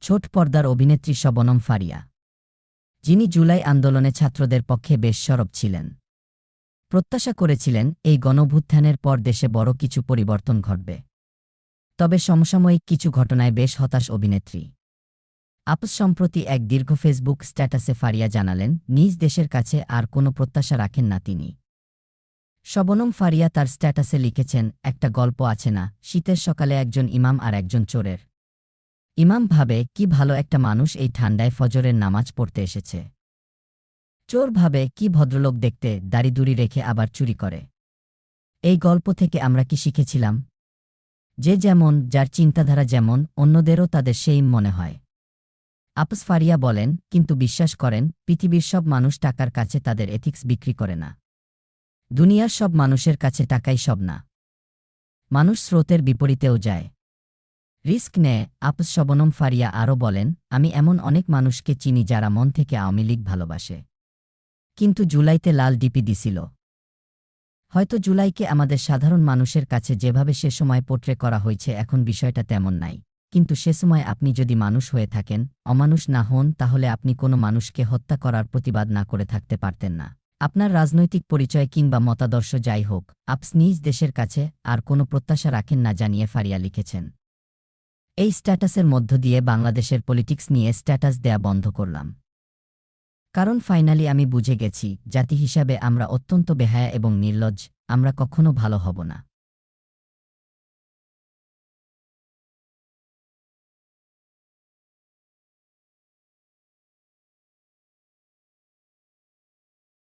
ছোট পর্দার অভিনেত্রী শবনম ফারিয়া, যিনি জুলাই আন্দোলনে ছাত্রদের পক্ষে বেশ সরব ছিলেন। প্রত্যাশা করেছিলেন এই গণঅভ্যুত্থানের পর দেশে বড় কিছু পরিবর্তন ঘটবে। তবে সমসাময়িক কিছু ঘটনায় বেশ হতাশ অভিনেত্রী। সম্প্রতি এক দীর্ঘ ফেসবুক স্ট্যাটাসে ফারিয়া জানালেন, নিজ দেশের কাছে আর কোনো প্রত্যাশা রাখেন না তিনি। শবনম ফারিয়া তার স্ট্যাটাসে লিখেছেন, একটা গল্প আছে না, শীতের সকালে একজন ইমাম আর একজন চোরের। ইমাম ভাবে, কি ভালো একটা মানুষ এই ঠান্ডায় ফজরের নামাজ পড়তে এসেছে। চোর ভাবে, কি ভদ্রলোক দেখতে, দাড়ি-দুড়ি রেখে আবার চুরি করে। এই গল্প থেকে আমরা কি শিখেছিলাম? যে যেমন, যার চিন্তাধারা যেমন, অন্যদেরও তাদের সেই মনে হয়। ফারিয়া বলেন, কিন্তু বিশ্বাস করেন, পৃথিবীর সব মানুষ টাকার কাছে তাদের এথিক্স বিক্রি করে না। দুনিয়ার সব মানুষের কাছে টাকাই সব না। মানুষ স্রোতের বিপরীতেও যায়, রিস্ক নেয়। শবনম ফারিয়া আরও বলেন, আমি এমন অনেক মানুষকে চিনি যারা মন থেকে আওয়ামী লীগ ভালোবাসে, কিন্তু জুলাইতে লাল ডিপি দিছিল। হয়তো জুলাইকে আমাদের সাধারণ মানুষের কাছে যেভাবে সে সময় পোট্রে করা হয়েছে, এখন বিষয়টা তেমন নাই। কিন্তু সে সময় আপনি যদি মানুষ হয়ে থাকেন, অমানুষ না হন, তাহলে আপনি কোনো মানুষকে হত্যা করার প্রতিবাদ না করে থাকতে পারতেন না। আপনার রাজনৈতিক পরিচয় কিংবা মতাদর্শ যাই হোক, নিজ দেশের কাছে আর কোনো প্রত্যাশা রাখেন না জানিয়ে ফারিয়া লিখেছেন। এই স্ট্যাটাসের মধ্য দিয়ে বাংলাদেশের পলিটিক্স নিয়ে স্ট্যাটাস দেয়া বন্ধ করলাম। কারণ ফাইনালি আমি বুঝে গেছি, জাতি হিসাবে আমরা অত্যন্ত বেহায়া এবং নির্লজ্জ, আমরা কখনো ভালো হব না।